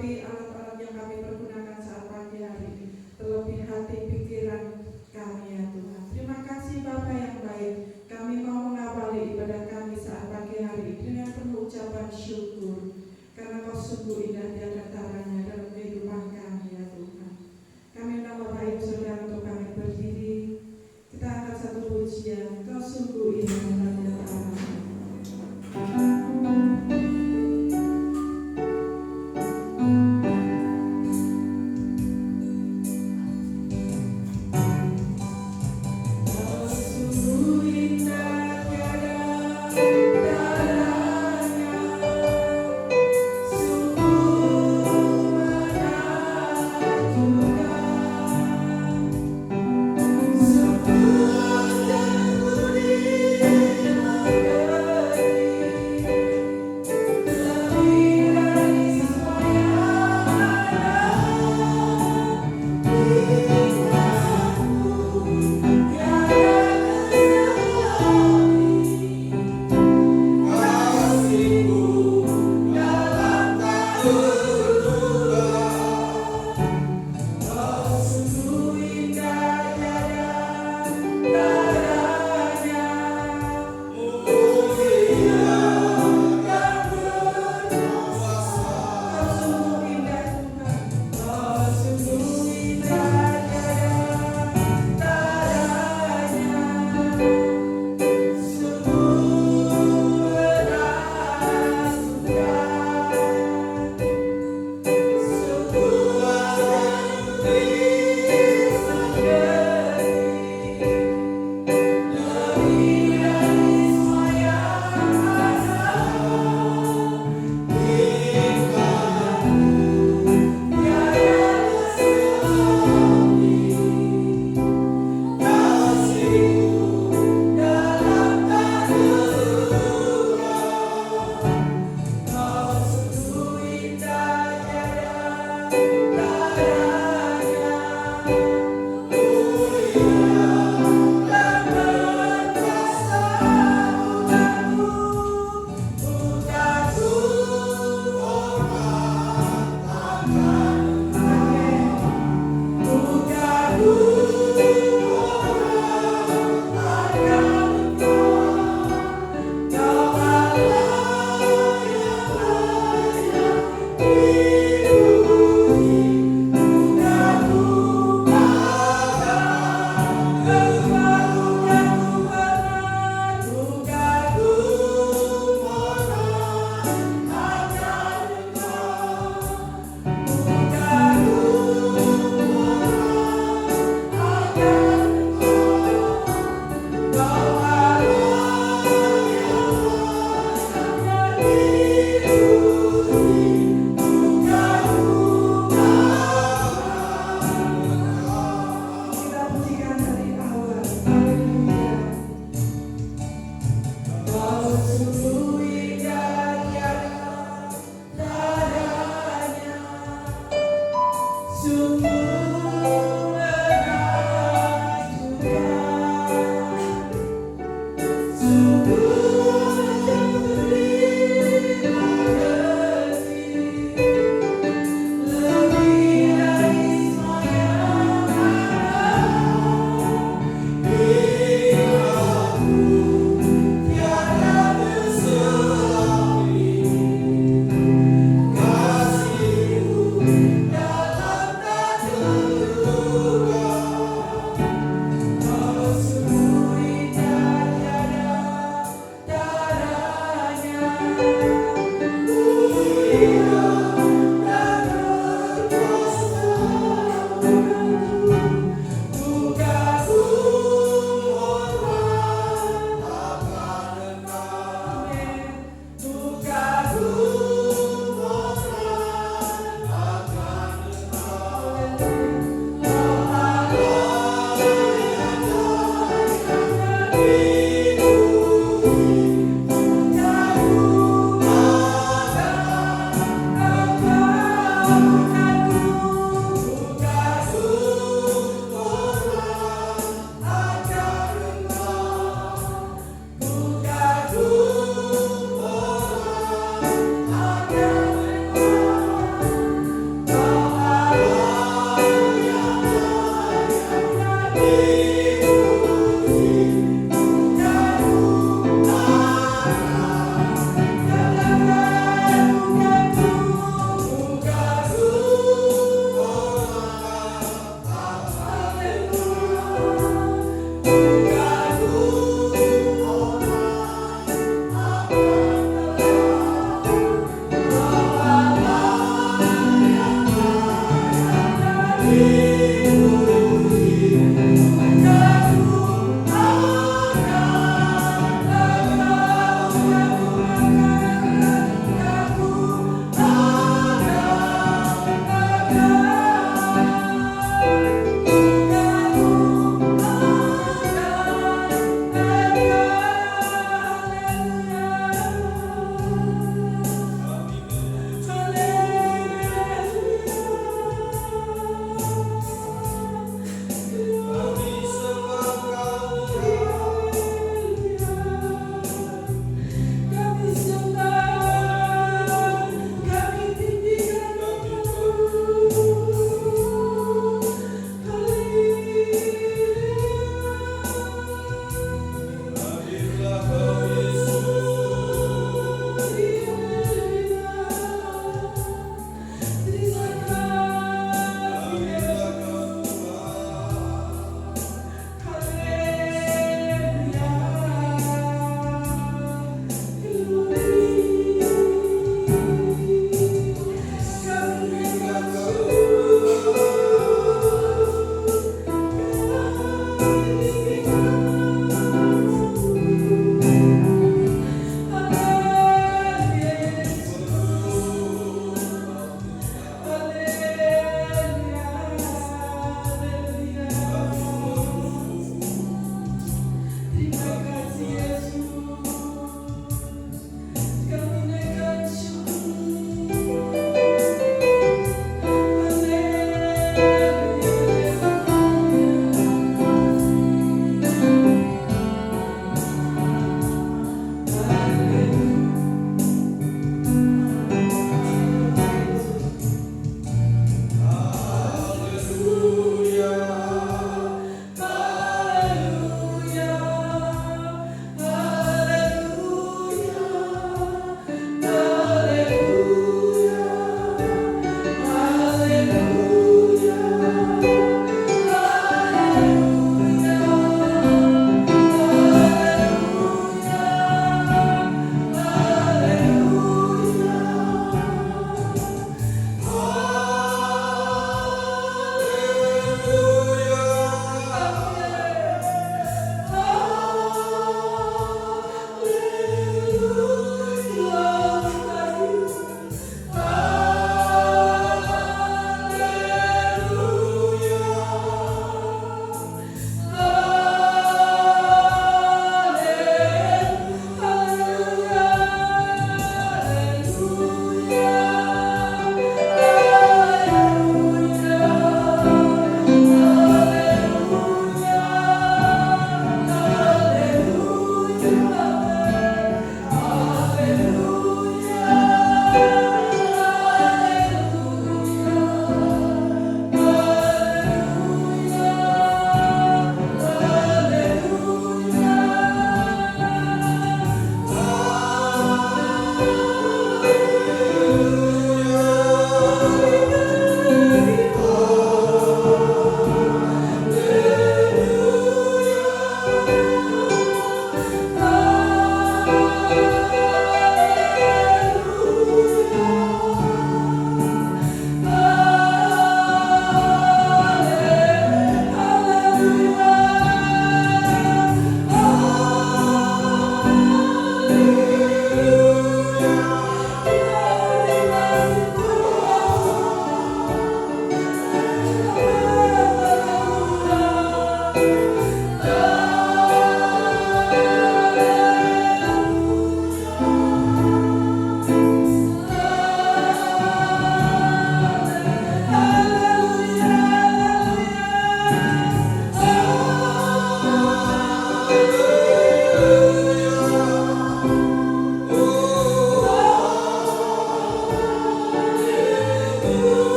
melengkapi alat-alat yang kami pergunakan saat pagi hari ini, terlebih hati pikiran kami ya Tuhan. Terima kasih Bapa yang baik. Kami mau mengawali ibadah kami saat pagi hari dengan penuh ucapan syukur, karena Kau sungguh indah di antaranya dalam kehidupan kami ya Tuhan. Kami undang Bapak Ibu Saudara untuk kami berdiri. Kita angkat satu pujian, Kau sungguh indah di antaranya.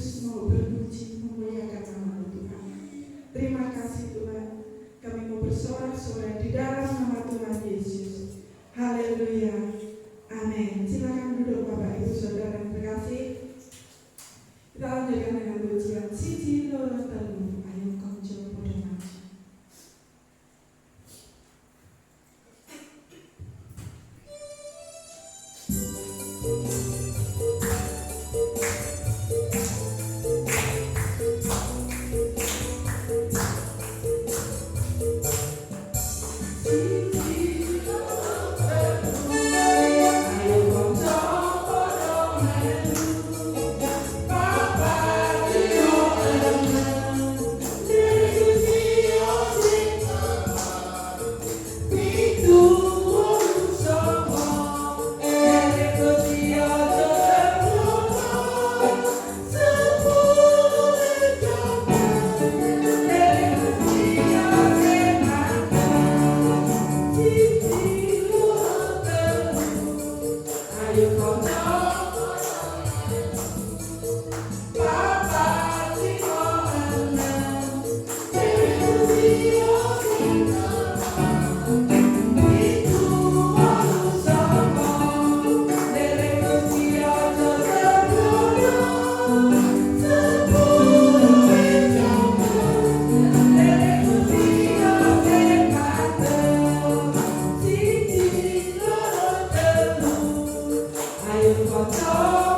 terus mau berpuji memuliakan nama Tuhan. Terima kasih Tuhan. Kami mau bersorak-sorai di dalam nama Tuhan Yesus. Haleluya. Amin. Silakan duduk Bapak Ibu Saudara yang terkasih. Kita lanjutkan dengan pujian Siji Loro Telu. Ayo konco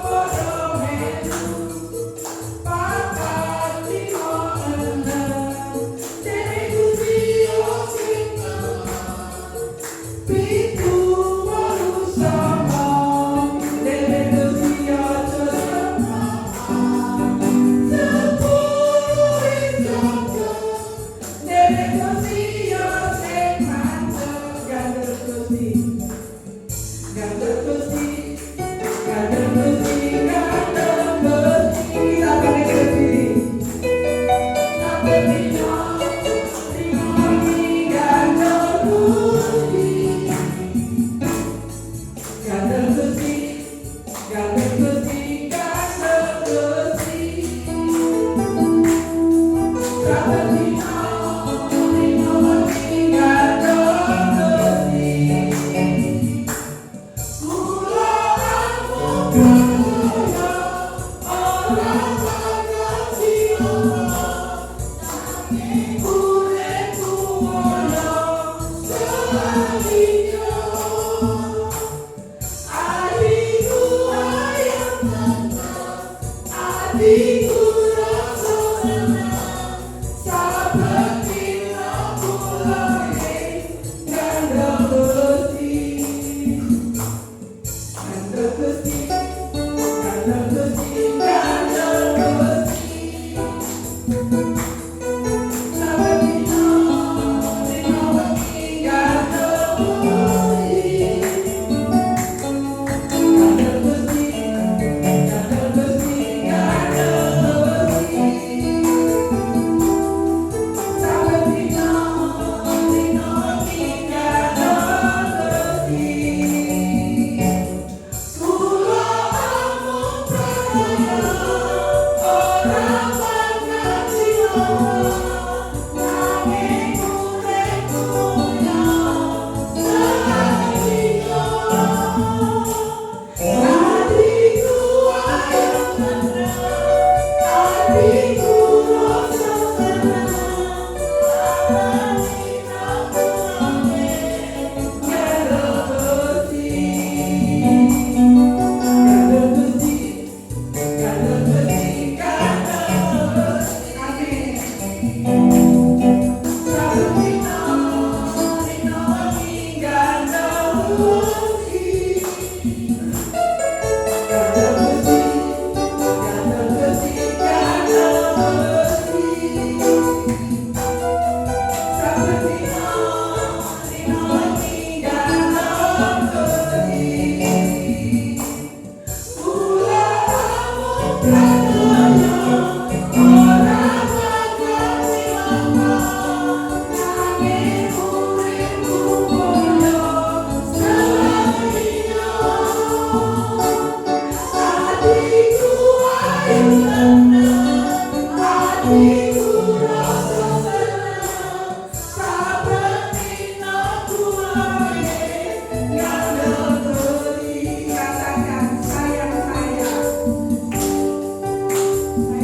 podo maju. Terima kasih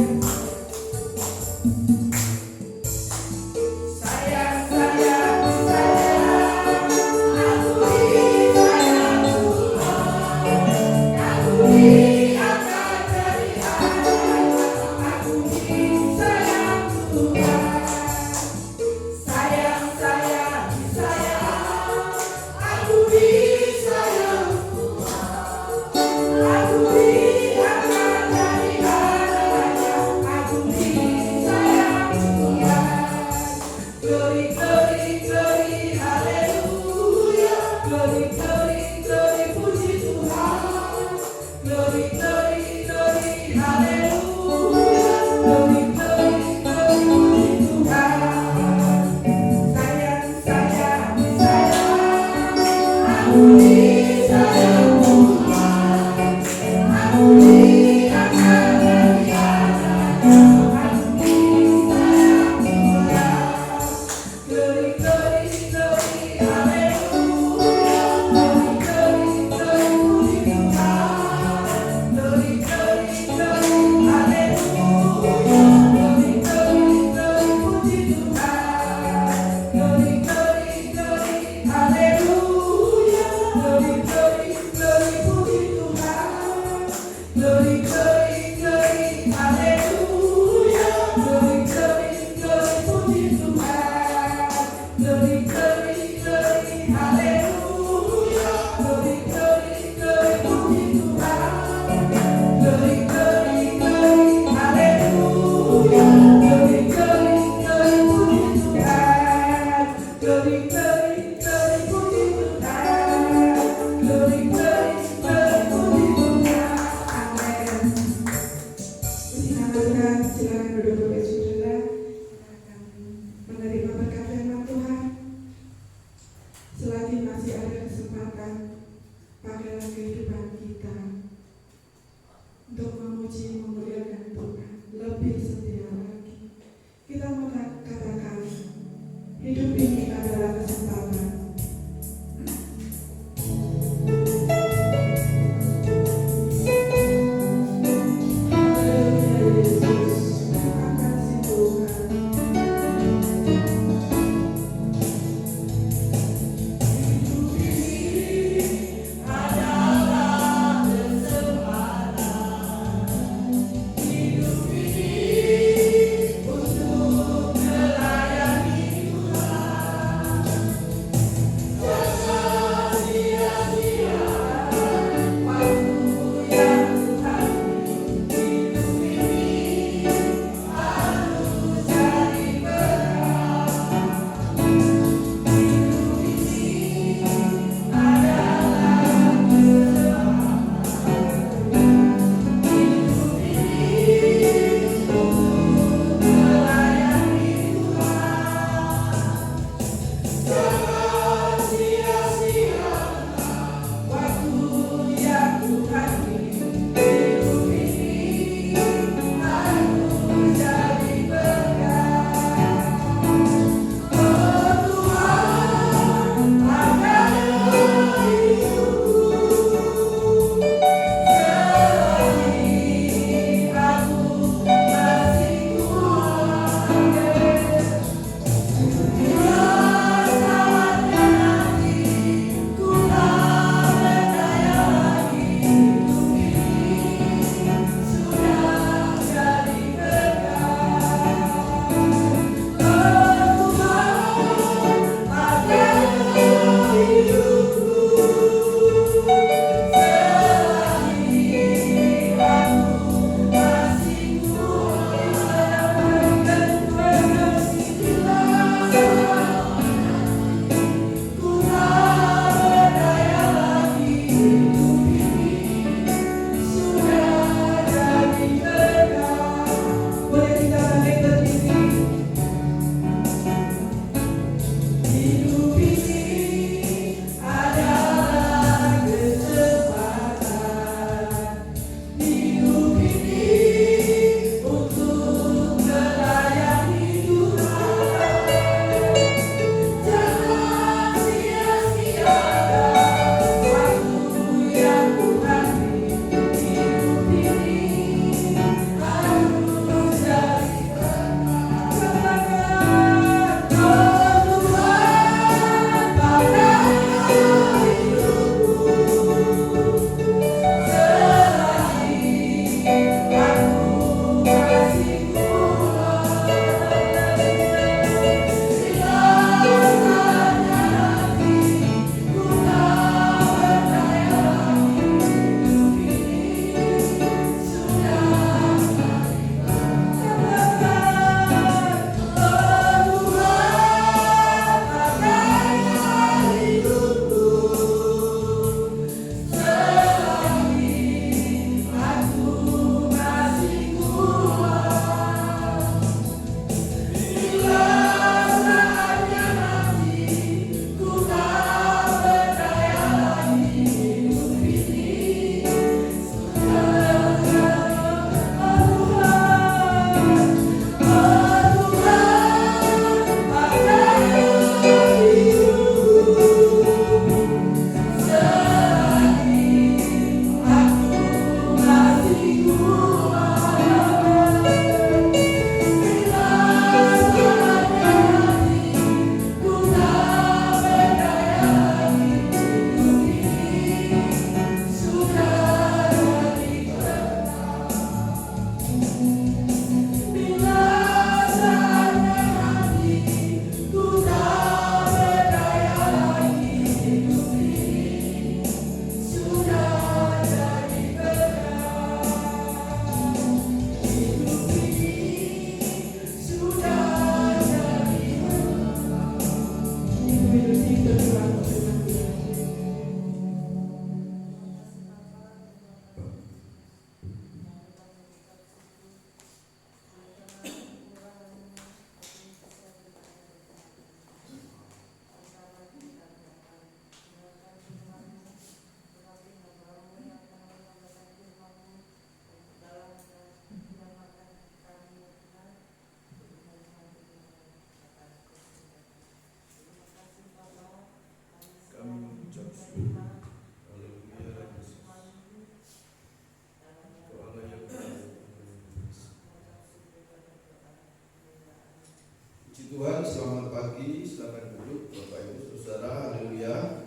Tuhan, selamat pagi, silakan duduk Bapak Ibu Saudara, haleluya.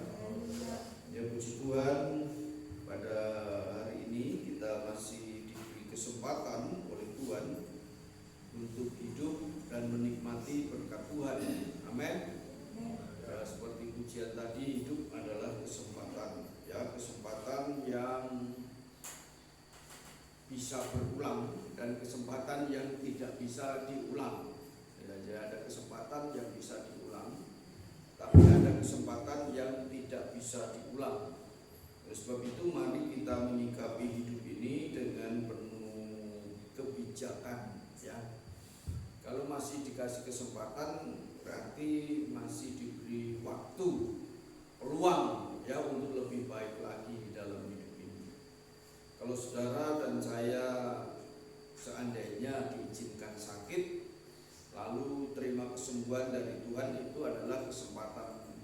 Ya puji Tuhan, pada hari ini kita masih diberi kesempatan oleh Tuhan untuk hidup dan menikmati berkat Tuhan. Amin. Ya, seperti pujian tadi, hidup adalah kesempatan, ya kesempatan yang bisa berulang dan kesempatan yang tidak bisa diulang. Ya, ada kesempatan yang bisa diulang, tapi ada kesempatan yang tidak bisa diulang. Oleh sebab itu mari kita menyikapi hidup ini dengan penuh kebijakan, ya. Kalau masih dikasih kesempatan berarti masih diberi waktu, peluang, ya, untuk lebih baik lagi di dalam hidup ini. Kalau saudara dan saya seandainya diizinkan sakit lalu terima kesembuhan dari Tuhan, itu adalah kesempatan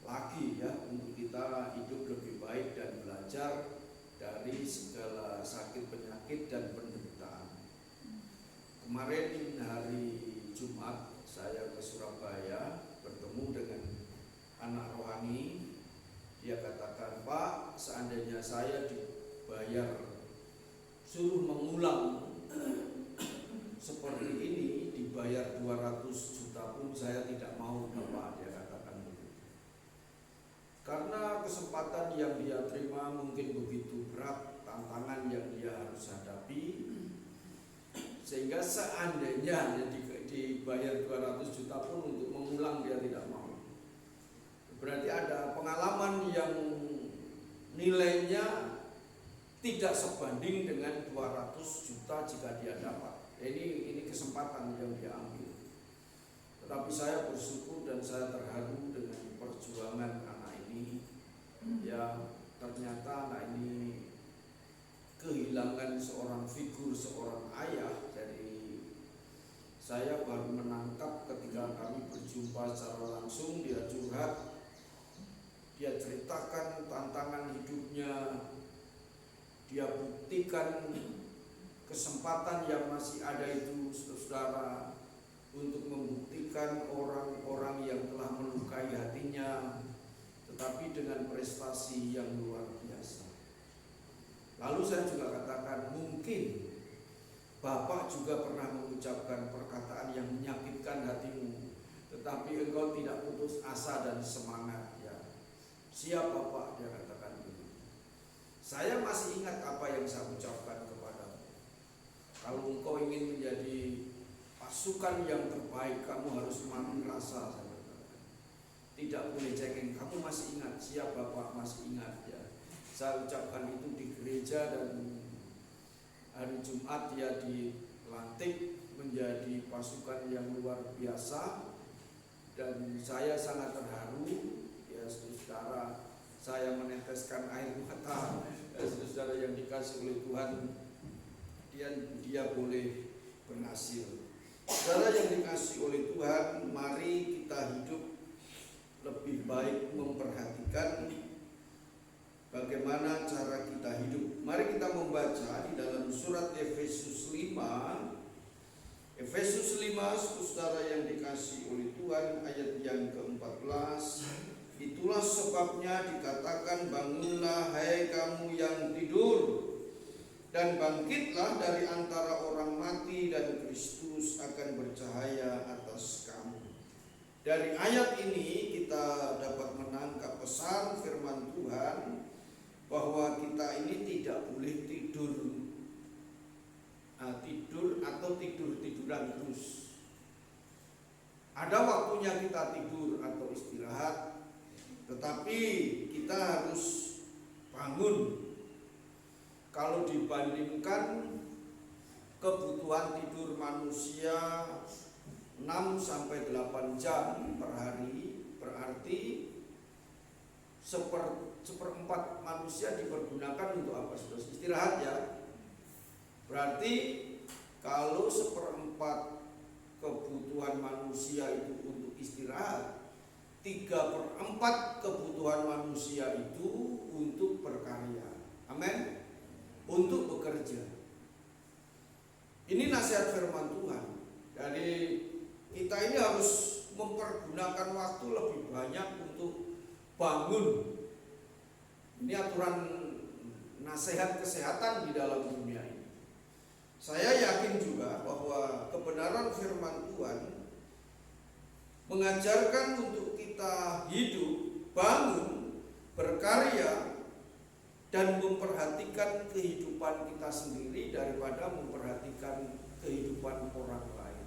lagi, ya, untuk kita hidup lebih baik dan belajar dari segala sakit penyakit dan penderitaan. Kemarin hari Jumat saya ke Surabaya bertemu dengan anak rohani. Dia katakan, "Pak, seandainya saya dibayar suruh mengulang seperti ini, dibayar 200 juta pun saya tidak mau, Bapak," dia katakan begitu. Karena kesempatan yang dia terima mungkin begitu berat, tantangan yang dia harus hadapi, sehingga seandainya dibayar 200 juta pun untuk mengulang dia tidak mau. Berarti ada pengalaman yang nilainya tidak sebanding dengan 200 juta jika dia dapat. Ini kesempatan yang dia ambil. Tetapi saya bersyukur dan saya terharu dengan perjuangan anak ini. Ya, ternyata anak ini kehilangan seorang figur, seorang ayah. Jadi saya baru menangkap ketika kami berjumpa secara langsung, dia curhat, dia ceritakan tantangan hidupnya, dia buktikan kesempatan yang masih ada itu, saudara, untuk membuktikan orang-orang yang telah melukai hatinya, tetapi dengan prestasi yang luar biasa. Lalu saya juga katakan, mungkin Bapak juga pernah mengucapkan perkataan yang menyakitkan hatimu, tetapi engkau tidak putus asa dan semangat, ya. Siap Bapak, dia katakan begitu. Saya masih ingat apa yang saya ucapkan kepadamu. Kalau engkau ingin menjadi pasukan yang terbaik, kamu harus mati rasa, saya katakan. Tidak boleh cengeng. Kamu masih ingat? Siap Bapak, masih ingat, ya. Saya ucapkan itu di gereja, dan hari Jumat dia dilantik menjadi pasukan yang luar biasa, dan saya sangat terharu, ya saudara. Saya meneteskan air mata, ya, saudara yang dikasih oleh Tuhan. Dia boleh berhasil. Saudara yang dikasih oleh Tuhan, mari kita hidup lebih baik memperhatikan bagaimana cara kita hidup. Mari kita membaca di dalam surat Efesus 5. Efesus 5, saudara yang dikasih oleh Tuhan, ayat yang ke-14. Itulah sebabnya dikatakan, bangunlah hai kamu yang tidur, dan bangkitlah dari antara orang mati, dan Kristus akan bercahaya atas kamu. Dari ayat ini kita dapat menangkap pesan firman Tuhan bahwa kita ini tidak boleh tidur atau tidur-tiduran terus. Ada waktunya kita tidur atau istirahat, tetapi kita harus bangun. Kalau dibandingkan kebutuhan tidur manusia 6-8 jam per hari, berarti seperempat manusia dipergunakan untuk apa? Istirahat, ya. Berarti kalau seperempat kebutuhan manusia itu untuk istirahat, 3/4 kebutuhan manusia itu untuk berkarya. Amin. Untuk bekerja. Ini nasihat firman Tuhan. Jadi kita ini harus mempergunakan waktu lebih banyak untuk bangun. Ini aturan nasihat kesehatan di dalam dunia ini. Saya yakin juga bahwa kebenaran firman Tuhan mengajarkan untuk kita hidup, bangun, berkarya, dan memperhatikan kehidupan kita sendiri daripada memperhatikan kehidupan orang lain.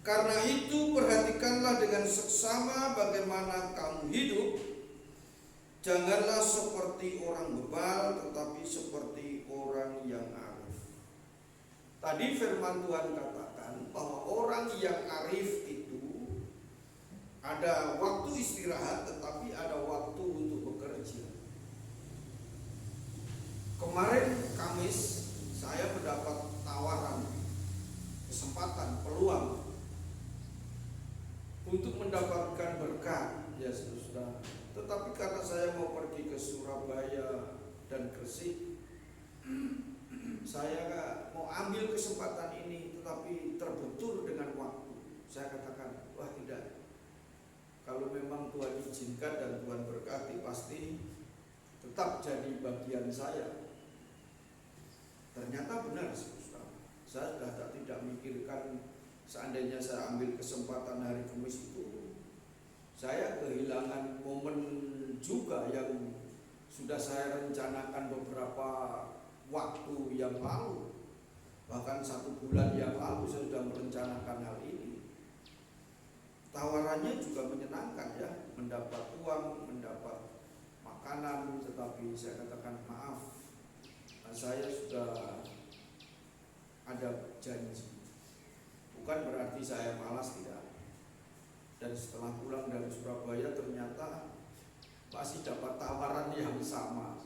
Karena itu perhatikanlah dengan seksama bagaimana kamu hidup. Janganlah seperti orang bebal, tetapi seperti orang yang arif. Tadi firman Tuhan katakan bahwa orang yang arif itu ada waktu istirahat, tetapi ada waktu untuk bekerja. Kemarin Kamis saya mendapat tawaran, kesempatan, peluang untuk mendapatkan berkat, ya saudara. Tetapi karena saya mau pergi ke Surabaya dan Gresik, saya mau ambil kesempatan ini, tetapi terbentur dengan waktu. Saya katakan, wah tidak. Kalau memang Tuhan izinkan dan Tuhan berkati, pasti tetap jadi bagian saya. Ternyata benar, saudara. Saya sudah tidak memikirkan seandainya saya ambil kesempatan hari Kamis itu, saya kehilangan momen juga yang sudah saya rencanakan beberapa waktu yang lalu. Bahkan 1 bulan yang lalu saya sudah merencanakan hal ini. Tawarannya juga menyenangkan ya, mendapat uang, mendapat makanan, tetapi saya katakan maaf, saya sudah ada janji. Bukan berarti saya malas, tidak. Dan setelah pulang dari Surabaya ternyata masih dapat tawaran yang sama.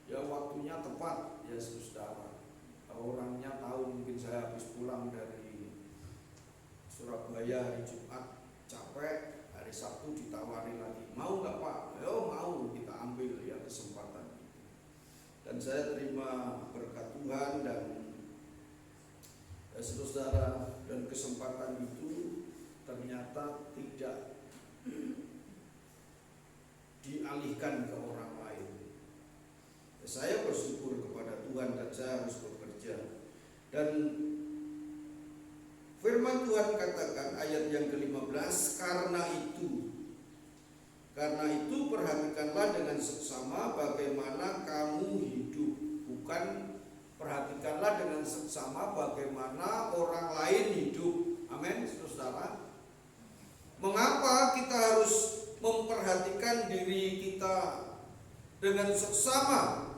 Ya waktunya tepat ya saudara. Orangnya tahu mungkin saya habis pulang dari Surabaya hari Jumat, capek, hari Sabtu ditawari lagi. Mau nggak Pak? Oh mau, kita ambil ya kesempatan itu. Dan saya terima berkat Tuhan dan saudara, dan kesempatan itu ternyata tidak dialihkan ke orang lain. Saya bersyukur kepada Tuhan dan saya harus bekerja. Dan firman Tuhan katakan ayat yang ke-15, karena itu perhatikanlah dengan seksama bagaimana kamu hidup. Bukan perhatikanlah dengan seksama bagaimana orang lain hidup. Amin, saudara. Mengapa kita harus memperhatikan diri kita dengan seksama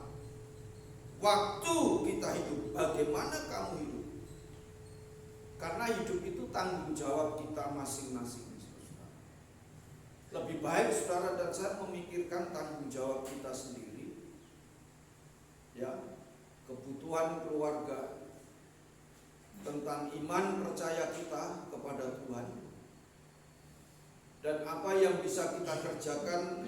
waktu kita hidup? Bagaimana kamu hidup? Karena hidup itu tanggung jawab kita masing-masing. Lebih baik saudara dan saya memikirkan tanggung jawab kita sendiri, ya, kebutuhan keluarga, tentang iman percaya kita kepada Tuhan, dan apa yang bisa kita kerjakan,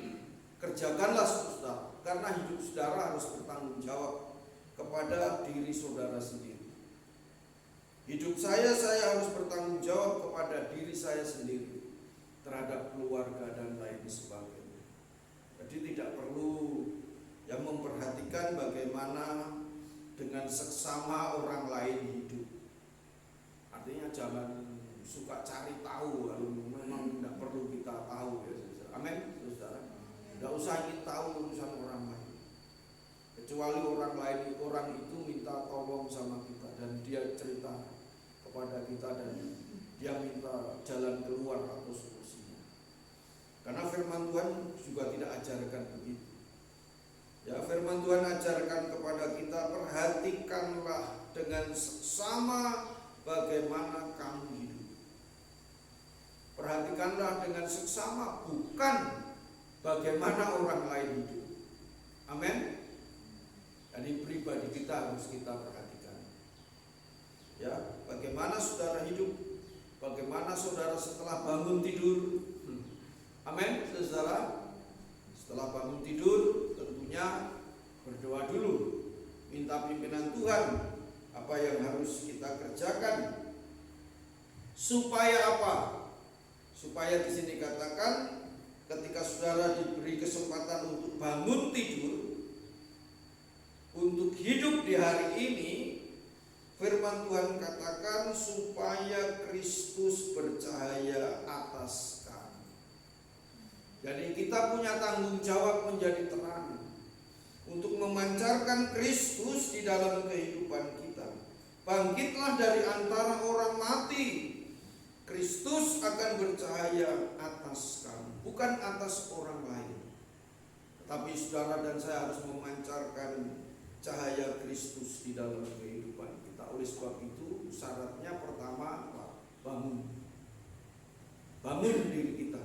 kerjakanlah saudara. Karena hidup saudara harus bertanggung jawab kepada diri saudara sendiri. Hidup saya harus bertanggung jawab kepada diri saya sendiri, terhadap keluarga dan lain sebagainya. Jadi tidak perlu yang memperhatikan bagaimana dengan seksama orang lain hidup. Artinya jangan suka cari tahu, lalu memang tidak perlu kita tahu ya saudara. Amin saudara. Tidak usah ingin tahu urusan orang lain, kecuali orang itu minta tolong sama kita dan dia cerita kepada kita dan dia minta jalan keluar atau solusinya. Karena firman Tuhan juga tidak ajarkan begitu. Ya, firman Tuhan ajarkan kepada kita, perhatikanlah dengan seksama bagaimana kamu hidup. Perhatikanlah dengan seksama, bukan bagaimana orang lain hidup. Amin. Jadi pribadi kita harus kita perhatikan. Ya, bagaimana saudara hidup? Bagaimana saudara setelah bangun tidur? Amin, saudara. Setelah bangun tidur tentunya berdoa dulu, minta pimpinan Tuhan. Apa apa yang harus kita kerjakan. Supaya apa? Supaya di sini katakan ketika saudara diberi kesempatan untuk bangun tidur, untuk hidup di hari ini, firman Tuhan katakan supaya Kristus bercahaya atas kami. Jadi kita punya tanggung jawab menjadi terang untuk memancarkan Kristus di dalam kehidupan kita. Bangkitlah dari antara orang mati. Kristus akan bercahaya atas kamu, bukan atas orang lain. Tetapi saudara dan saya harus memancarkan cahaya Kristus di dalam kehidupan kita. Oleh sebab itu syaratnya pertama bangun diri kita,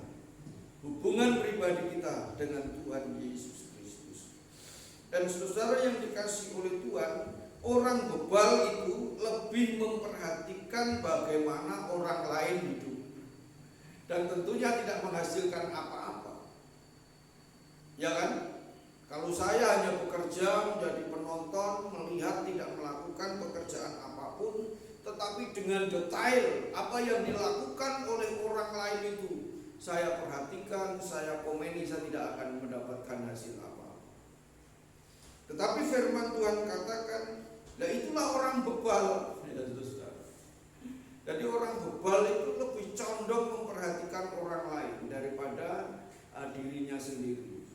hubungan pribadi kita dengan Tuhan Yesus Kristus. Dan saudara yang dikasihi oleh Tuhan, orang bebal itu lebih memperhatikan bagaimana orang lain hidup, dan tentunya tidak menghasilkan apa-apa. Ya kan? Kalau saya hanya bekerja menjadi penonton, melihat tidak melakukan pekerjaan apapun, tetapi dengan detail apa yang dilakukan oleh orang lain itu saya perhatikan, saya komeni, saya tidak akan mendapatkan hasil apa. Tetapi firman Tuhan katakan, nah itulah orang bebal. Jadi orang bebal itu lebih condong memperhatikan orang lain daripada dirinya sendiri.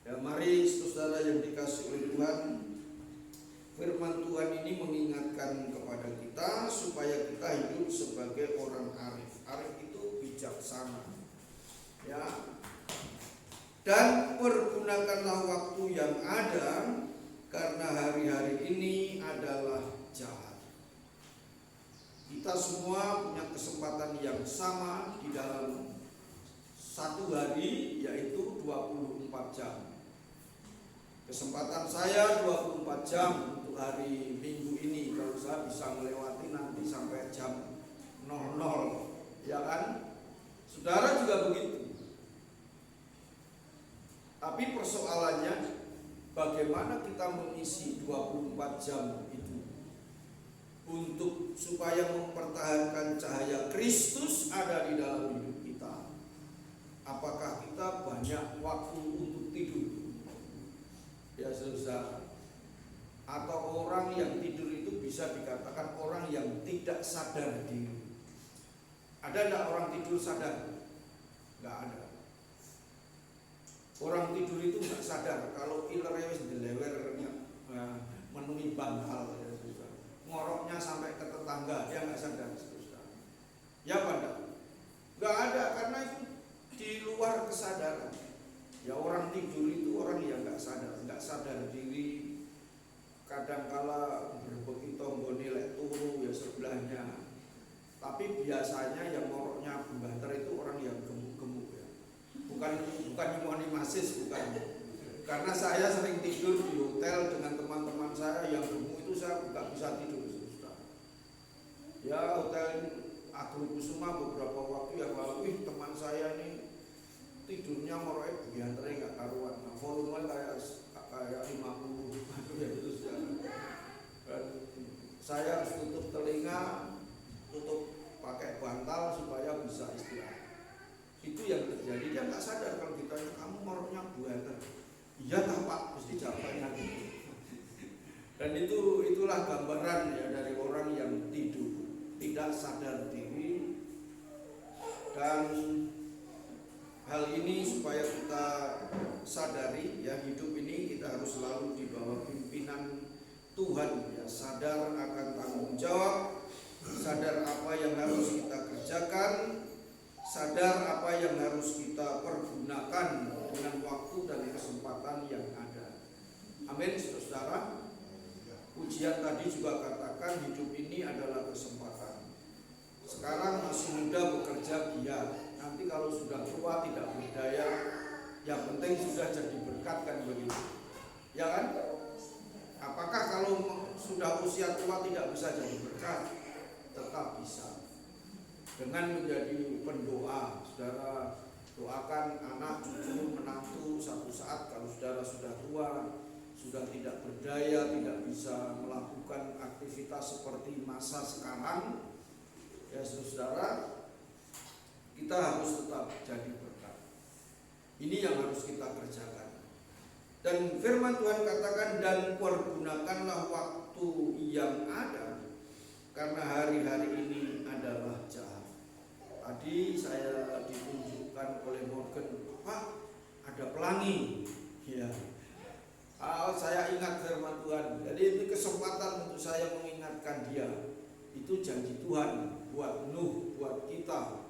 Ya, mari saudara yang dikasihi oleh Tuhan, firman Tuhan ini mengingatkan kepada kita supaya kita hidup sebagai orang arif. Arif itu bijaksana. Ya. Dan pergunakanlah waktu yang ada, karena hari-hari ini adalah jahat. Kita semua punya kesempatan yang sama di dalam satu hari, yaitu 24 jam. Kesempatan saya 24 jam untuk hari Minggu ini. Kalau saya bisa melewati nanti sampai jam 00, ya kan? Saudara juga begitu. Tapi persoalannya, bagaimana kita mengisi 24 jam itu untuk supaya mempertahankan cahaya Kristus ada di dalam hidup kita. Apakah kita banyak waktu untuk tidur? Ya saudara, atau orang yang tidur itu bisa dikatakan orang yang tidak sadar diri. Ada enggak orang tidur sadar? Enggak ada. Orang tidur itu enggak sadar kalau ilernya wis delewer menuhi bantal, ya saudara. Ngoroknya sampai ke tetangga, dia enggak sadar, saudara. Ya pada enggak ada, karena itu di luar kesadaran. Ya orang tidur itu orang yang enggak sadar diri. Kadangkala berbeki tonggone lek turu ya sebelahnya. Tapi biasanya yang ngoroknya banter itu orang yang gemuk-gemuk ya. Bukan animasis, bukan. Karena saya sering tidur di hotel dengan teman-teman saya yang gemuk itu, saya nggak bisa tidur, saudara. Ya hotel Agro Kusuma beberapa waktu yang lalu, teman saya ini tidurnya ngoroknya biantere nggak karuan. Nah, volume kayak 50. Aduh ya itu saya harus tutup telinga, tutup pakai bantal supaya bisa istirahat. Itu yang terjadi. Dia nggak sadar kalau ditanya, kamu ngoroknya buatan. Iya tak Pak, mesti jawabannya gitu. Dan itulah gambaran ya dari orang yang tidur, tidak sadar diri. Dan hal ini supaya kita sadari ya, hidup ini kita harus selalu di bawah pimpinan Tuhan ya, sadar akan tanggung jawab, sadar apa yang harus kita kerjakan, sadar apa yang harus kita pergunakan dengan waktu dan kesempatan yang ada. Amin, saudara. Ujian tadi juga katakan hidup ini adalah kesempatan. Sekarang masih muda bekerja giat, nanti kalau sudah tua tidak berdaya, yang penting sudah jadi berkat, kan begitu. Ya kan? Apakah kalau sudah usia tua tidak bisa jadi berkat? Tetap bisa. Dengan menjadi pendoa, saudara doakan anak, cucu, menantu. Satu saat kalau saudara sudah tua, sudah tidak berdaya, tidak bisa melakukan aktivitas seperti masa sekarang, ya saudara, kita harus tetap jadi berkat. Ini yang harus kita kerjakan. Dan firman Tuhan katakan, dan pergunakanlah waktu yang ada, karena hari-hari ini adalah jahat. Tadi saya ditunjukkan oleh Morgan, Pak, ada pelangi. Ya. Saya ingat firman Tuhan. Jadi ini kesempatan untuk saya mengingatkan dia. Itu janji Tuhan buat Nuh, buat kita,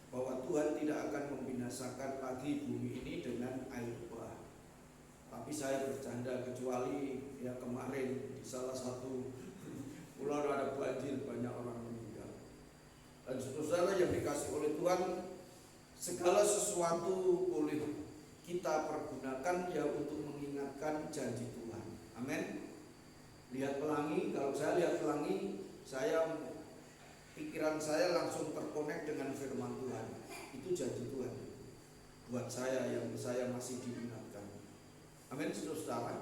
bahwa Tuhan tidak akan membinasakan lagi bumi ini dengan air bah. Tapi saya bercanda, kecuali ya kemarin di salah satu pulau ada banjir, banyak orang meninggal. Dan saudara yang dikasih oleh Tuhan, segala sesuatu boleh kita pergunakan ya untuk mengingatkan janji Tuhan. Amin. Lihat pelangi, kalau saya lihat pelangi, pikiran saya langsung terkonek dengan firman Tuhan. Itu janji Tuhan buat saya yang saya masih diingatkan. Amin, saudara.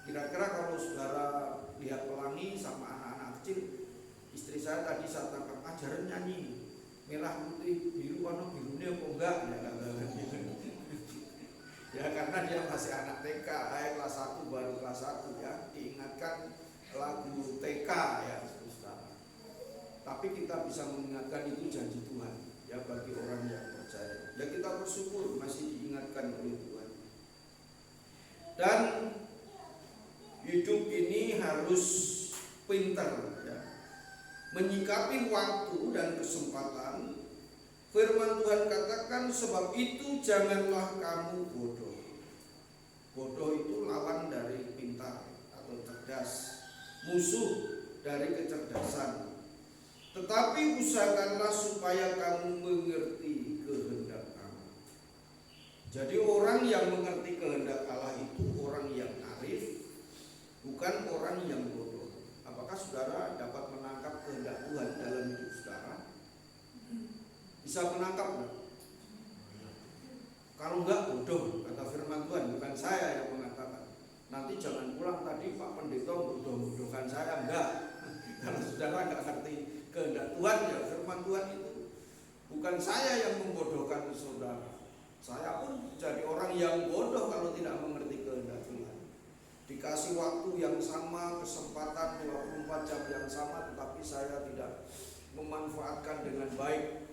Kira-kira kalau saudara lihat pelangi sama anak-anak kecil, istri saya tadi saya tangkap, ajaran nyanyi merah putih biru, warna birunya apa enggak ya, karena dia masih anak TK, kelas 1 baru kelas 1 ya, diingatkan lagu TK ya saudara. Tapi kita bisa mengingatkan itu janji Tuhan ya bagi orang yang percaya. Ya kita bersyukur masih diingatkan oleh Tuhan. Dan hidup ini harus pintar ya, menyikapi waktu dan kesempatan. Firman Tuhan katakan, sebab itu janganlah kamu bodoh. Bodoh itu lawan dari pintar atau cerdas, musuh dari kecerdasan. Tetapi usahakanlah supaya kamu mengerti kehendak Allah. Jadi orang yang mengerti kehendak Allah itu orang yang arif, bukan orang yang bodoh. Apakah saudara dapat menangkap kehendak Tuhan dalam hidup saudara? Bisa menangkap enggak? Kalau enggak, bodoh, kata firman Tuhan, bukan saya yang mengatakan. Nanti jangan pulang tadi Pak Pendeta bodoh-bodohkan saya, enggak. Kalau saudara enggak ngerti kehendak Tuhan, ya firman Tuhan itu bukan saya yang membodohkan saudara. Saya pun jadi orang yang bodoh kalau tidak mengerti kehendak Tuhan. Dikasih waktu yang sama, kesempatan 24 jam yang sama, tetapi saya tidak memanfaatkan dengan baik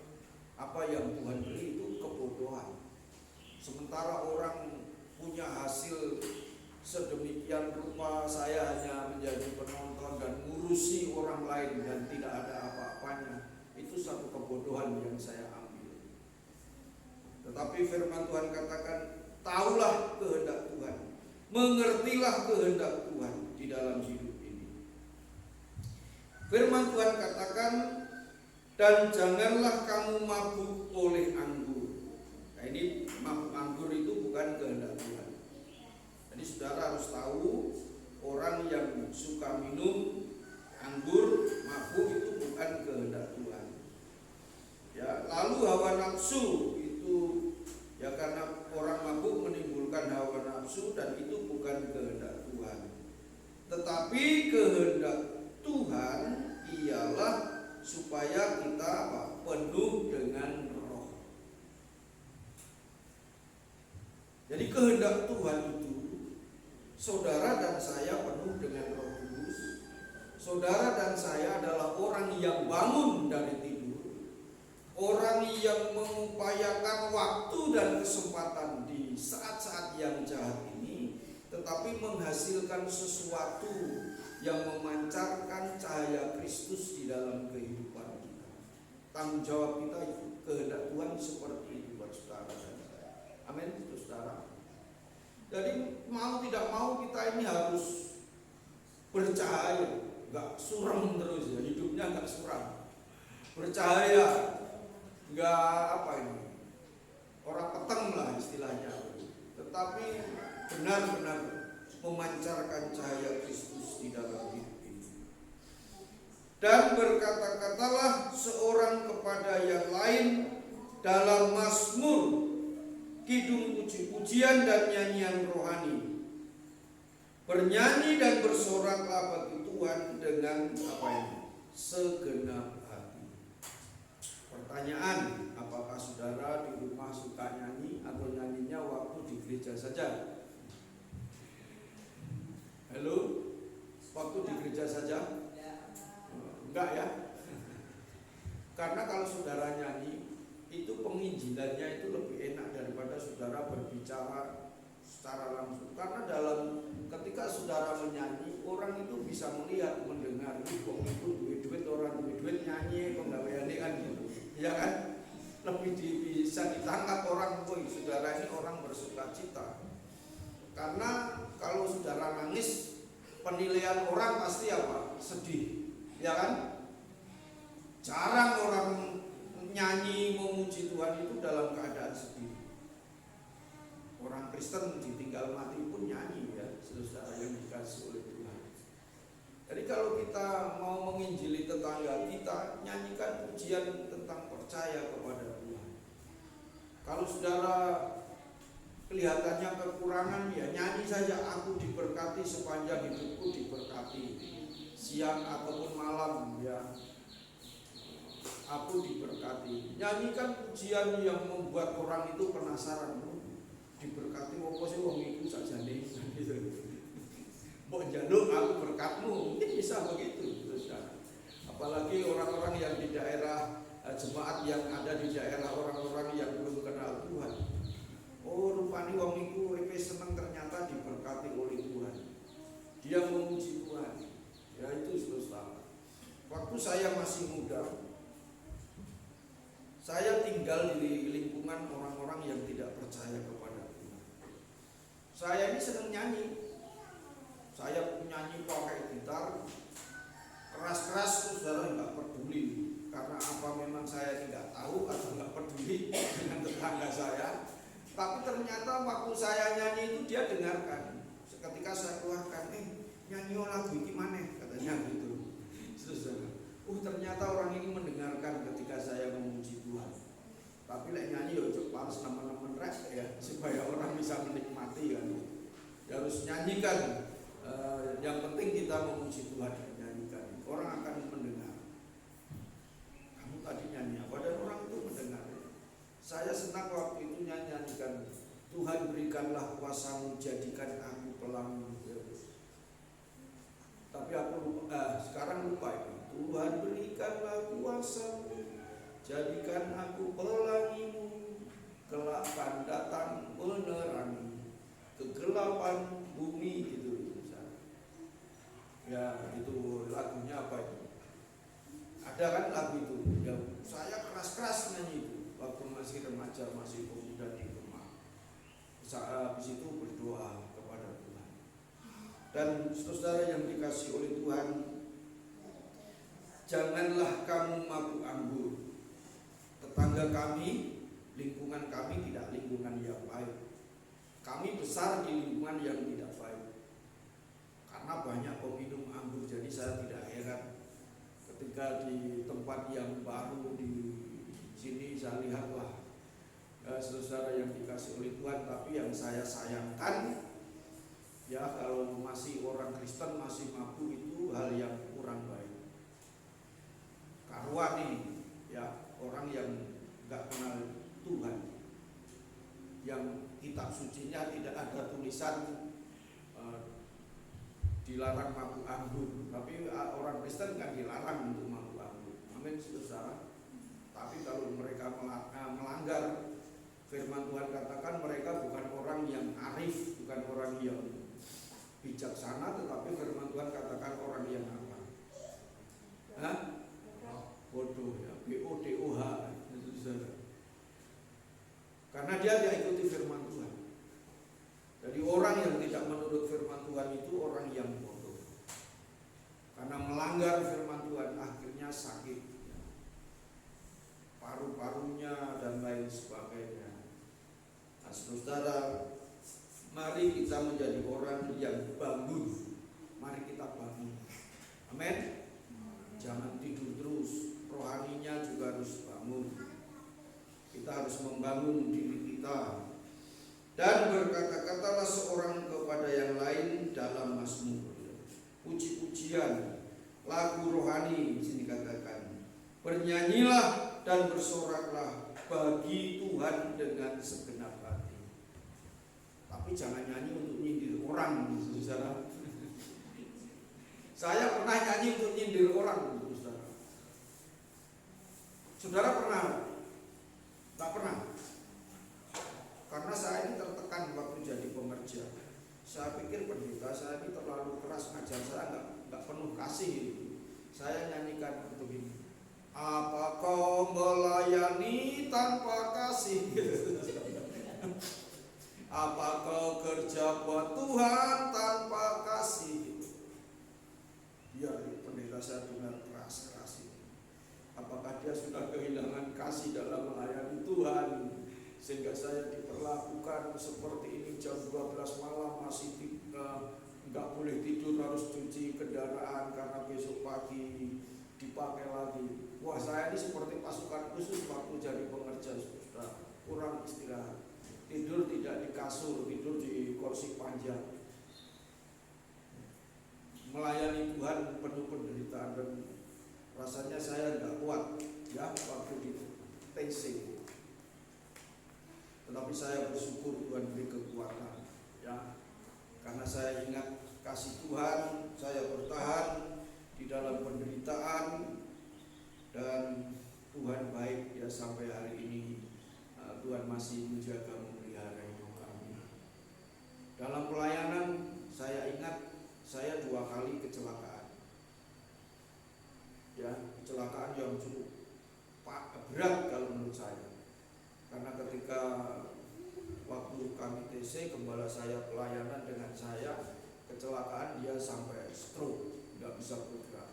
apa yang Tuhan beri, itu kebodohan. Sementara orang punya hasil sedemikian rupa, saya hanya menjadi penonton dan ngurusi orang lain dan tidak ada apa-apanya. Itu satu kebodohan yang saya ambil. Tetapi firman Tuhan katakan, taulah kehendak Tuhan, mengertilah kehendak Tuhan di dalam hidup ini. Firman Tuhan katakan, dan janganlah kamu mabuk oleh anggur. Nah ini mabuk anggur itu bukan kehendak Tuhan. Jadi saudara harus tahu, orang yang suka minum anggur, mabuk, itu bukan kehendak Tuhan. Ya, lalu hawa nafsu itu ya, karena orang mabuk menimbulkan hawa nafsu, dan itu bukan kehendak Tuhan. Tetapi kehendak Tuhan ialah supaya kita penuh dengan roh. Jadi kehendak Tuhan itu saudara dan saya penuh dengan Roh Kudus. Saudara dan saya adalah orang yang bangun dari tidur, orang yang mengupayakan waktu dan kesempatan di saat-saat yang jahat ini, tetapi menghasilkan sesuatu yang memancarkan cahaya Kristus di dalam kehidupan kita. Tanggung jawab kita itu, kehendak Tuhan seperti itu buat saudara dan saya. Amin, saudara. Jadi mau tidak mau kita ini harus bercahaya, nggak suram terus ya, hidupnya nggak suram. Bercahaya, nggak orang peteng lah istilahnya, tetapi benar-benar memancarkan cahaya Kristus di dalam hidup ini. Dan berkata-katalah seorang kepada yang lain dalam mazmur, kidung puji-pujian dan nyanyian rohani. Bernyanyi dan bersoraklah bagi Tuhan dengan apa ini? Segenap hati. Pertanyaan, apakah saudara di rumah suka nyanyi atau nyanyinya waktu di gereja saja? Halo? Waktu di gereja saja? Enggak ya? Karena kalau saudara nyanyi, itu penginjilannya itu lebih enak daripada saudara berbicara secara langsung. Karena ketika saudara menyanyi, orang itu bisa melihat, mendengar, kok itu duit orang duit nyanyi, kok nggak bayar kan gitu, ya kan? Lebih bisa ditangkap orang, saudara ini orang bersuka cita. Karena kalau saudara nangis, penilaian orang pasti apa? Sedih, ya kan? Jarang orang nyanyi memuji Tuhan itu dalam keadaan sedih. Orang Kristen ditinggal mati pun nyanyi ya, saudara yang dikasih oleh Tuhan. Jadi kalau kita mau menginjili tetangga kita, nyanyikan pujian tentang percaya kepada Tuhan. Kalau saudara kelihatannya kekurangan, ya nyanyi saja, aku diberkati sepanjang hidupku diberkati, siang ataupun malam ya, aku diberkati. Nyanyikan pujian yang membuat orang itu penasaran, diberkati apa sih wong iku sakjane gitu. Mbok njaluk aku berkatmu, mungkin bisa begitu saudara. Apalagi orang-orang yang di daerah jemaat yang ada di daerah orang-orang yang belum kenal Tuhan. Oh, rupanya wong iku uripe seneng, ternyata diberkati oleh Tuhan. Dia memuji Tuhan. Ya itu saudara. Waktu saya masih muda, saya tinggal di lingkungan orang-orang yang tidak percaya kepada Tuhan. Saya ini senang nyanyi. Saya nyanyi pakai gitar, keras-keras, saudara nggak peduli. Karena apa memang saya tidak tahu atau nggak peduli dengan tetangga saya. Tapi ternyata waktu saya nyanyi itu dia dengarkan. Ketika saya keluarkan, nyanyi lagu ini mana? Katanya gitu. Saudara. Ternyata orang ini mendengarkan ketika saya memuji Tuhan. Tapi lek nyanyi yo harus teman-teman rek ya, supaya orang bisa menikmati kan. Ya harus nyanyikan. Yang penting kita memuji Tuhan, nyanyikan. Orang akan mendengar. Kamu tadi nyanyi apa? Dan orang itu mendengar. Saya senang waktu itu nyanyikan, Tuhan berikanlah kuasa-Mu, jadikan aku pelangi. Tapi aku sekarang lupa itu. Tuhan berikanlah kuasa-Mu, jadikan aku pelangi-Mu, kelak akan datang menerangi kegelapan bumi itu. Ya itu lagunya apa itu? Ada kan lagu itu? Ya saya keras-keras nyanyi itu waktu masih remaja, masih pemuda di rumah. Habis itu berdoa kepada Tuhan. Dan saudara yang dikasih oleh Tuhan, janganlah kamu mabuk anggur. Tetangga kami, lingkungan kami tidak lingkungan yang baik. Kami besar di lingkungan yang tidak baik. Karena banyak peminum anggur, jadi saya tidak heran ketika di tempat yang baru di sini saya lihatlah saudara yang dikasih oleh Tuhan. Tapi yang saya sayangkan ya, kalau masih orang Kristen masih mabuk itu hal yang kurang baik. Karuan nih ya, orang yang nggak kenal Tuhan, yang kitab sucinya tidak ada tulisan dilarang mabuk anggur, tapi orang Kristen nggak dilarang untuk mabuk anggur. Amin saudara. Tapi kalau mereka melanggar firman Tuhan, katakan mereka bukan orang yang arif, bukan orang yang bijaksana, tetapi firman Tuhan katakan orang yang apa? Bodoh ya, BODOH. Karena dia tidak ikuti firman Tuhan. Jadi orang yang tidak menurut firman Tuhan itu orang yang bodoh. Karena melanggar firman Tuhan akhirnya sakit, paru-parunya dan lain sebagainya. Nah, saudara, mari kita menjadi orang yang bangun. Mari kita bangun. Amin. Jangan tidur terus. Rohaninya juga harus bangun. Kita harus membangun diri kita. Dan berkata-katalah seorang kepada yang lain dalam mazmur, puji-pujian, lagu rohani di sini katakan, bernyanyilah dan bersoraklah bagi Tuhan dengan segenap hati. Tapi jangan nyanyi untuk nyindir orang, saudara. Saya pernah nyanyi untuk nyindir orang, saudara. Saudara pernah? Tak pernah. Karena saya ini tertekan waktu jadi pemerja. Saya pikir pendeta saya ini terlalu keras ngajar, saya nggak penuh kasih itu. Saya nyanyikan begini, apa kau melayani tanpa kasih? Apa kau kerja buat Tuhan tanpa kasih? Biar pendeta saya dengar keras-keras itu. Apakah dia sudah kehilangan kasih dalam melayani Tuhan, sehingga saya diperlakukan seperti ini jam 12 malam masih nggak boleh tidur, harus cuci kendaraan karena besok pagi dipakai lagi. Wah, saya ini seperti pasukan khusus waktu jadi pengerja, sudah kurang istirahat, tidur tidak di kasur, tidur di kursi panjang. Melayani Tuhan penuh penderitaan dan rasanya saya nggak kuat ya waktu di TC. Tetapi saya bersyukur Tuhan beri kekuatan ya, karena saya ingat kasih Tuhan, saya bertahan di dalam penderitaan dan Tuhan baik ya sampai hari ini. Tuhan masih menjaga memelihara hidup kami. Dalam pelayanan saya ingat saya 2 kali kecelakaan. Ya, kecelakaan yang cukup berat kalau menurut saya. Karena ketika waktu kami TC, gembala saya pelayanan dengan saya, kecelakaan, dia sampai stroke, tidak bisa bergerak.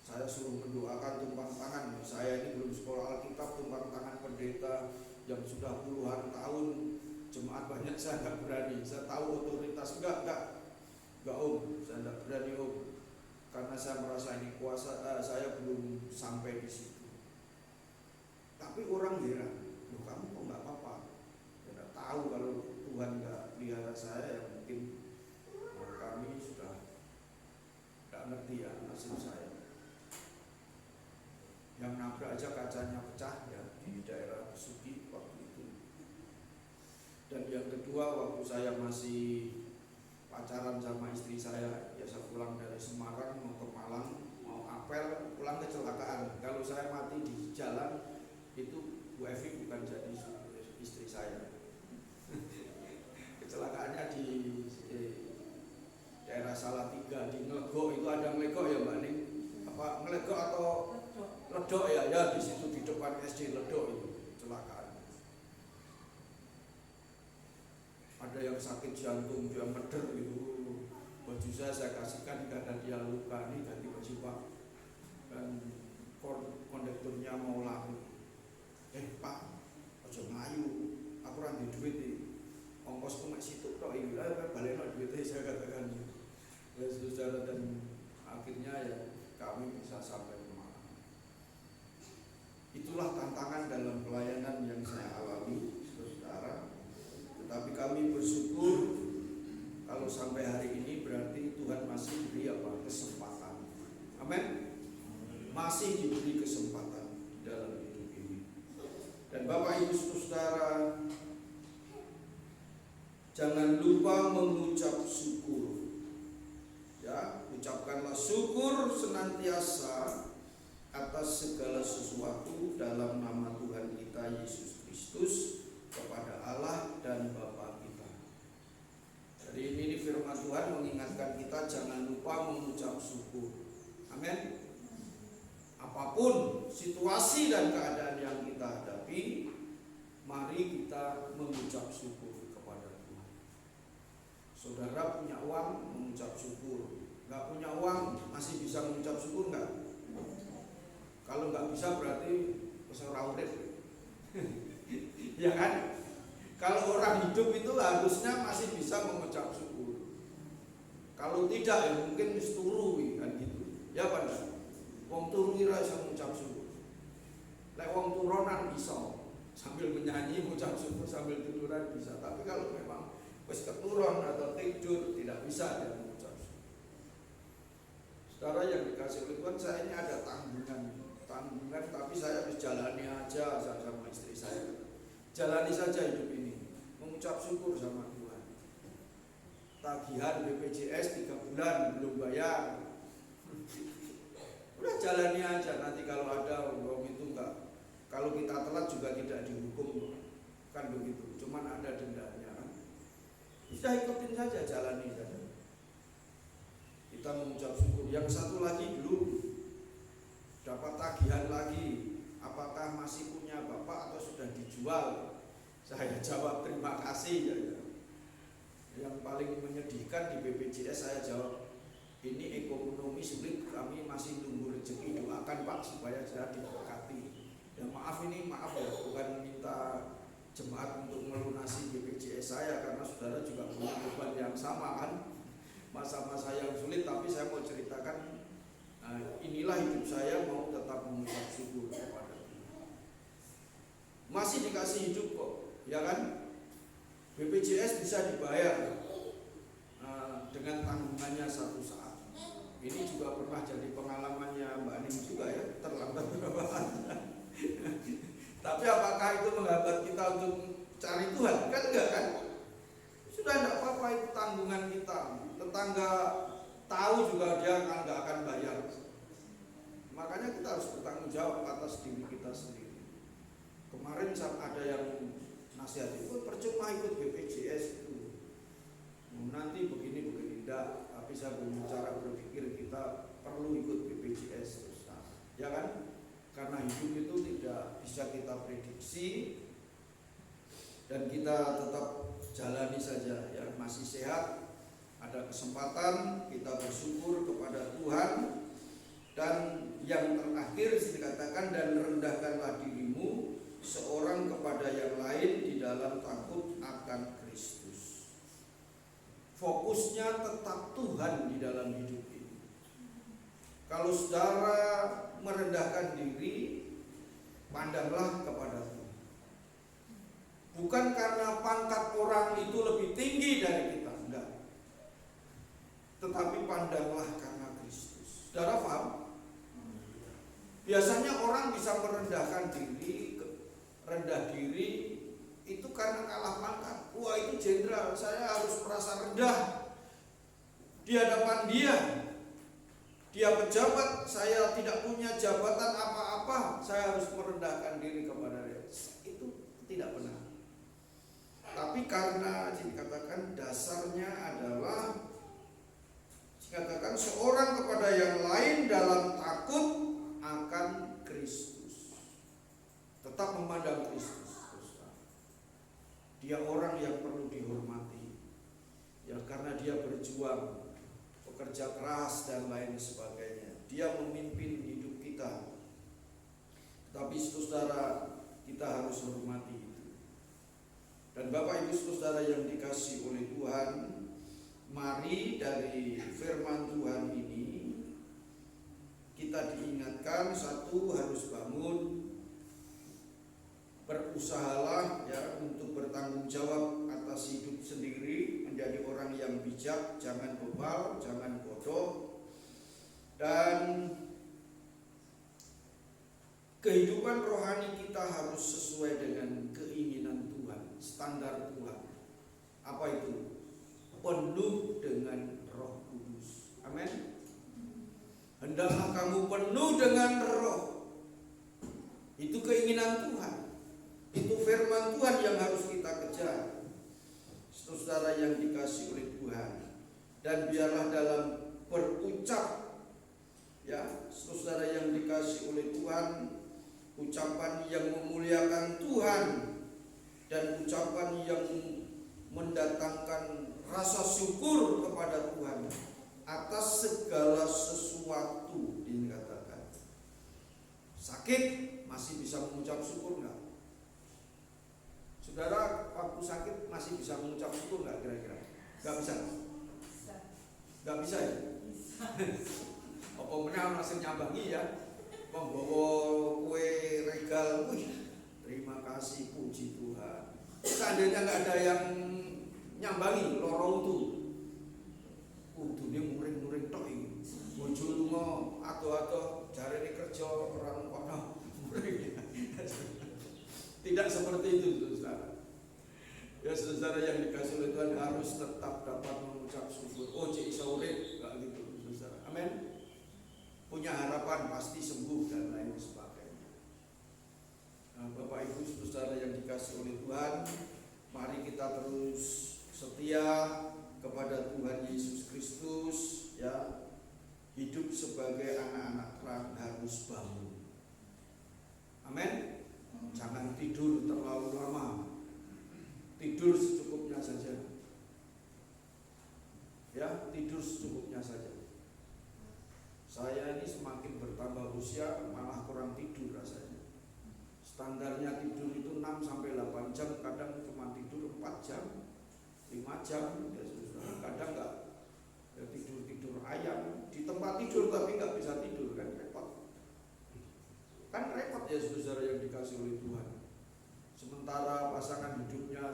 Saya suruh mendoakan tumpang tangan. Saya ini belum sekolah Alkitab, tumpang tangan pendeta yang sudah puluhan tahun, jemaat banyak, saya nggak berani. Saya tahu otoritas, enggak om, saya tidak berani om, karena saya merasa ini kuasa, saya belum sampai di situ. Tapi orang heran, loh kamu kok nggak apa-apa? Ya, tidak tahu kalau Tuhan nggak pelihara saya, ya mungkin kami sudah nggak ngerti ya nasib saya. Yang nabrak aja kacanya pecah ya di daerah Besuki waktu itu. Dan yang kedua waktu saya masih pacaran sama istri saya, ya saya pulang dari Semarang mau ke Malang, mau apel, pulang kecelakaan. Kalau saya mati di jalan itu Bu Evi bukan jadi istri saya. Kecelakaannya di daerah Salatiga, di Ngelegok. Itu ada Ngelegok ya Mbak Ning? Apa Ngelegok atau Ledok ya? Ya di situ di depan SD Ledok itu kecelakaan. Ada yang sakit jantung, dia meder gitu. Baju saya kasihkan karena dia luka, nih ganti baju Pak. Dan kondekturnya mau laku. Pak, ojo ngayu, aku ranti duit nih. Ongkosku mek situ tok iki. Balekno duitnya saya katakan. Ya saudara, dan akhirnya ya kami bisa sampai ke Malang. Itulah tantangan dalam pelayanan yang saya alami, saudara. Tetapi kami bersyukur kalau sampai hari ini berarti Tuhan masih beri kesempatan. Amin. Masih diberi kesempatan dalam hidup ini. Dan Bapak Ibu Saudara, jangan lupa mengucap syukur. Ya, ucapkanlah syukur senantiasa atas segala sesuatu dalam nama Tuhan kita Yesus Kristus kepada Allah dan Bapa kita. Jadi ini firman Tuhan mengingatkan kita jangan lupa mengucap syukur. Amin. Apapun situasi dan keadaan yang kita hadapi, mari kita mengucap syukur kepada Tuhan. Saudara punya uang, mengucap syukur. Nggak punya uang, masih bisa mengucap syukur nggak? Kalau nggak bisa berarti peserta urip. Ya kan? Kalau orang hidup itu harusnya masih bisa mengucap syukur. Kalau tidak ya mungkin turu kan gitu. Ya Pak. Wong turu ora iso mengucap syukur. Lek wong turunan iso sambil menyanyi mengucap syukur sambil tiduran bisa. Tapi kalau memang wis keturun atau tidur tidak bisa dia mengucap syukur. Saudara yang dikasih oleh Tuhan, saya ini ada tanggungan, tapi saya harus jalani aja sama istri saya. Jalani saja hidup ini, mengucap syukur sama Tuhan. Tagihan BPJS 3 bulan belum bayar, udah jalani aja. Nanti kalau ada uang itu enggak, kalau kita telat juga tidak dihukum, kan begitu. Cuman ada dendanya. Sudah ikutin saja, jalani saja. Kita mengucap syukur. Yang satu lagi belum dapat tagihan lagi, apakah masih punya bapak atau sudah dijual? Saya jawab terima kasih. Yang paling menyedihkan di BPJS saya jawab, ini ekonomi sulit, kami masih tunggu rezeki, doakan Pak supaya saya diberkati. Ya maaf ya, bukan minta jemaat untuk melunasi BPJS saya, karena saudara juga punya beban yang sama kan, masa-masa yang sulit. Tapi saya mau ceritakan, inilah hidup saya, mau tetap mengucap syukur kepada Tuhan. Masih dikasih hidup kok, ya kan? BPJS bisa dibayar dengan tanggungannya satu saat. Ini juga pernah jadi pengalamannya Mbak Ning juga ya, terlambat beberapa hari. Tapi apakah itu menghambat kita untuk cari Tuhan? Kan enggak kan? Sudah enggak apa-apa, itu tanggungan kita. Tetangga tahu juga dia enggak akan bayar. Makanya kita harus bertanggung jawab atas diri kita sendiri. Kemarin ada yang nasihat itu, percuma ikut BPJS itu. Nanti begini enggak, tapi saya punya cara berpikir, kita perlu ikut BPJS terus. Ya kan? Karena hidup itu tidak bisa kita prediksi, dan kita tetap jalani saja. Ya, masih sehat, ada kesempatan, kita bersyukur kepada Tuhan. Dan yang terakhir dikatakan, dan rendahkanlah dirimu seorang kepada yang lain di dalam takut akan Kristus. Fokusnya tetap Tuhan di dalam hidup ini. Kalau saudara merendahkan diri, pandanglah kepada Tuhan. Bukan karena pangkat orang itu lebih tinggi dari kita, enggak. Tetapi pandanglah karena Kristus. Saudara paham? Biasanya orang bisa merendahkan diri, rendah diri itu karena kalah pangkat. Wah, itu jenderal, saya harus merasa rendah di hadapan dia. Dia pejabat, saya tidak punya jabatan apa-apa, saya harus merendahkan diri kepada dia. Itu tidak benar. Tapi karena dikatakan dasarnya adalah dikatakan seorang kepada yang lain dalam takut akan Kristus. Tetap memandang Kristus. Dia orang yang perlu dihormati. Ya, karena dia berjuang, bekerja keras dan lain sebagainya. Dia memimpin hidup kita. Tapi saudara, kita harus hormati itu. Dan Bapak Ibu saudara yang dikasihi oleh Tuhan, mari dari firman Tuhan ini kita diingatkan, satu, harus bangun, berusahalah ya untuk bertanggung jawab atas hidup sendiri, menjadi orang yang bijak, jangan bebal, jangan bodoh. Dan kehidupan rohani kita harus sesuai dengan keinginan Tuhan, standar Tuhan. Apa itu? Penuh dengan Roh Kudus. Amin. Hendaklah kamu penuh dengan Roh. Itu keinginan Tuhan. Itu firman Tuhan yang harus kita kejar. Saudara yang dikasihi oleh Tuhan. Dan biarlah dalam berucap, ya, saudara yang dikasihi oleh Tuhan, ucapan yang memuliakan Tuhan dan ucapan yang mendatangkan rasa syukur kepada Tuhan atas segala sesuatu. Dikatakan sakit masih bisa mengucap syukur enggak? Saudara waktu sakit masih bisa mengucap syukur enggak kira-kira? Enggak bisa? Enggak bisa ya? Apa meneh masih nyambangi ya? Membawa kue regal, wih, terima kasih, puji Tuhan. Seandainya nggak ada yang nyambangi lorong itu, dia muring-muring tok ini. bojo lunga ado-ado jarene kerja orang kono. Tidak seperti itu, saudara. Ya saudara yang dikasih oleh Tuhan harus tetap dapat mengucap syukur. Oh, cik iso urip, enggak gitu, saudara. Amin. Punya harapan pasti sembuh dan lain sebagainya. Nah, Bapak Ibu saudara yang dikasih oleh Tuhan, mari kita terus setia kepada Tuhan Yesus Kristus, ya. Hidup sebagai anak-anak terang harus bangun. Amin. Jangan tidur terlalu lama. Tidur secukupnya saja. Ya, tidur secukupnya saja. Saya ini semakin bertambah usia malah kurang tidur rasanya. Standarnya tidur itu 6 sampai 8 jam, kadang cuma tidur 4 jam, 5 jam, ya, kadang enggak. Ya, tidur ayam di tempat tidur tapi nggak bisa tidur, kan repot. Kan repot ya saudara yang dikasih oleh Tuhan. Sementara pasangan hidupnya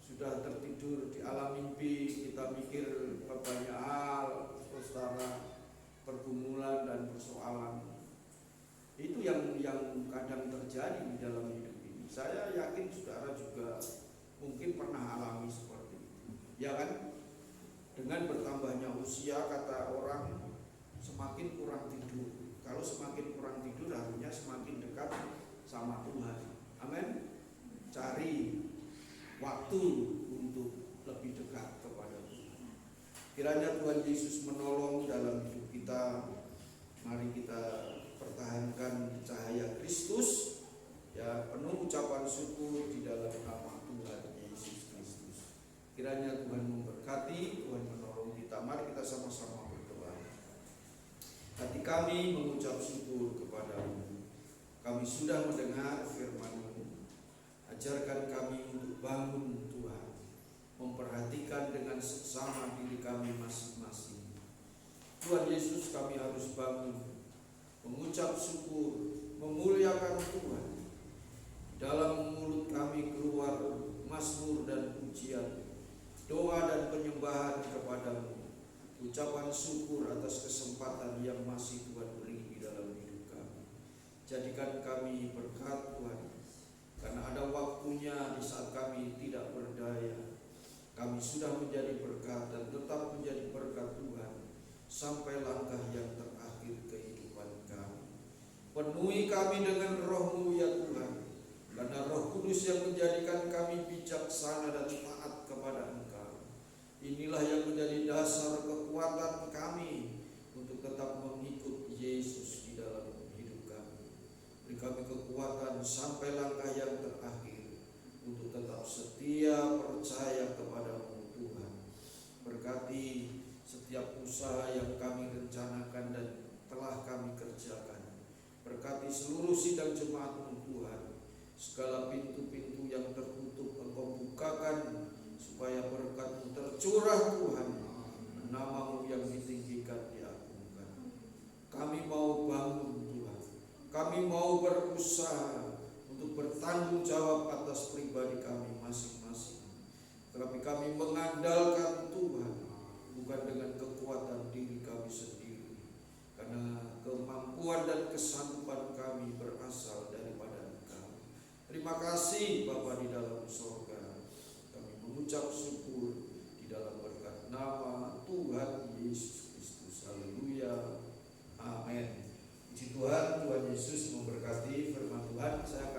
sudah tertidur di alam mimpi, kita mikir banyak hal, saudara, pergumulan dan persoalan. Itu yang kadang terjadi di dalam hidup ini. Saya yakin saudara juga mungkin pernah alami seperti itu, ya kan? Dengan bertambahnya usia, kata orang, semakin kurang tidur. Kalau semakin kurang tidur, harusnya semakin dekat sama Tuhan. Amin. Cari waktu untuk lebih dekat kepada Tuhan. Kiranya Tuhan Yesus menolong dalam hidup kita. Mari kita pertahankan cahaya Kristus, ya, penuh ucapan syukur di dalam nama Tuhan Yesus Kristus. Kiranya Tuhan memberkati, Tuhan menolong kita. Mari kita sama-sama berdoa. Hati kami mengucap syukur kepada-Mu. Kami sudah mendengar firman-Mu. Ajarkan kami untuk bangun Tuhan, memperhatikan dengan seksama diri kami masing-masing. Tuhan Yesus, kami harus bangun, mengucap syukur, memuliakan Tuhan. Dalam mulut kami keluar mazmur dan pujian, doa dan penyembahan kepada-Mu, ucapan syukur atas kesempatan yang masih Tuhan beri di dalam hidup kami. Jadikan kami berkat Tuhan, karena ada waktunya di saat kami tidak berdaya, kami sudah menjadi berkat dan tetap menjadi berkat Tuhan sampai langkah yang terakhir kehidupan kami. Penuhi kami dengan Roh-Mu ya Tuhan, karena Roh Kudus yang menjadikan kami bijaksana dan taat kepada Engkau. Inilah yang menjadi dasar kekuatan kami untuk tetap mengikut Yesus di dalam hidup kami. Beri kami kekuatan sampai langkah yang terakhir untuk tetap setia percaya kepada-Mu Tuhan. Berkati setiap usaha yang kami rencanakan dan telah kami kerjakan. Berkati seluruh sidang jemaat-Mu Tuhan. Segala pintu-pintu yang tertutup Engkau bukakan, supaya berkat-Mu tercurah Tuhan, nama-Mu yang ditinggikan diagungkan. Kami mau bangun Tuhan, kami mau berusaha untuk bertanggung jawab atas pribadi kami masing-masing. Tetapi kami mengandalkan Tuhan, bukan dengan kekuatan diri kami sendiri, karena kemampuan dan kesanggupan kami berasal daripada Engkau. Terima kasih Bapa di dalam surga. Kami mengucap syukur di dalam berkat nama Tuhan Yesus Kristus. Haleluya. Amin. Puji Tuhan, Tuhan Yesus memberkati firman Tuhan. Saya